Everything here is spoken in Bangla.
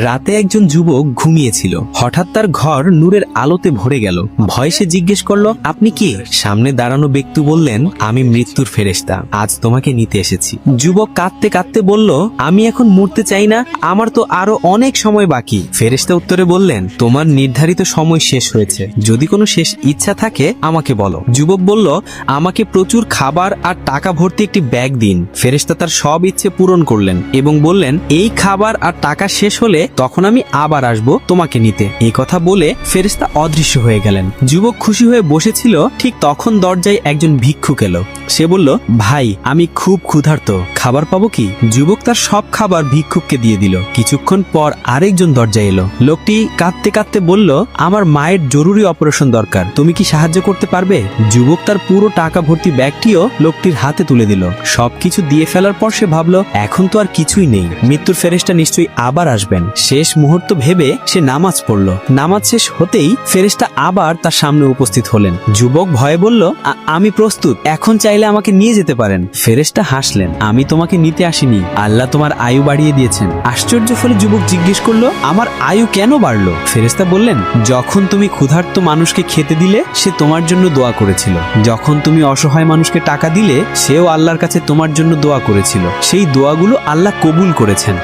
রাতে একজন যুবক ঘুমিয়েছিল। হঠাৎ তার ঘর নূরের আলোতে ভরে গেল। ভয়ে সে জিজ্ঞেস করলো, আপনি কে? সামনে দাঁড়ানো ব্যক্তি বললেন, আমি মৃত্যুর ফেরেশতা, আজ তোমাকে নিতে এসেছি। যুবক কাঁদতে কাঁদতে বলল, আমি এখন মরতে চাই না, আমার তো আরো অনেক সময় বাকি। ফেরেশতা উত্তরে বললেন, তোমার নির্ধারিত সময় শেষ হয়েছে, যদি কোনো শেষ ইচ্ছা থাকে আমাকে বলো। যুবক বলল, আমাকে প্রচুর খাবার আর টাকা ভর্তি একটি ব্যাগ দিন। ফেরেশতা তার সব ইচ্ছে পূরণ করলেন এবং বললেন, এই খাবার আর টাকা শেষ হলে তখন আমি আবার আসব তোমাকে নিতে। এই কথা বলে ফেরেশতা অদৃশ্য হয়ে গেলেন। যুবক খুশি হয়ে বসেছিল, ঠিক তখন দরজায় একজন ভিক্ষুক এলো। সে বলল, ভাই আমি খুব ক্ষুধার্ত, খাবার পাবো কি? যুবক তার সব খাবার ভিক্ষুককে দিয়ে দিল। কিছুক্ষণ পর আরেকজন দরজায় এলো। লোকটি কাঁদতে কাঁদতে বলল, আমার মায়ের জরুরি অপারেশন দরকার, তুমি কি সাহায্য করতে পারবে? যুবক তার পুরো টাকা ভর্তি ব্যাগটিও লোকটির হাতে তুলে দিল। সবকিছু দিয়ে ফেলার পর সে ভাবলো, এখন তো আর কিছুই নেই, মৃত্যুর ফেরেশতা নিশ্চয়ই আবার আসবেন। শেষ মুহূর্ত ভেবে সে নামাজ পড়ল। নামাজ শেষ হতেই ফেরেশতা আবার তার সামনে উপস্থিত হলেন। যুবক ভয়ে বলল, আমি প্রস্তুত, এখন চাইলে আমাকে নিয়ে যেতে পারেন। ফেরেশতা হাসলেন, আমি তোমাকে নিতে আসিনি, আল্লাহ তোমার আয়ু বাড়িয়ে দিয়েছেন। আশ্চর্য হলে যুবক জিজ্ঞেস করলো, আমার আয়ু কেন বাড়লো? ফেরেশতা বললেন, যখন তুমি ক্ষুধার্ত মানুষকে খেতে দিলে সে তোমার জন্য দোয়া করেছিল, যখন তুমি অসহায় মানুষকে টাকা দিলে সেও আল্লাহর কাছে তোমার জন্য দোয়া করেছিল, সেই দোয়াগুলো আল্লাহ কবুল করেছেন।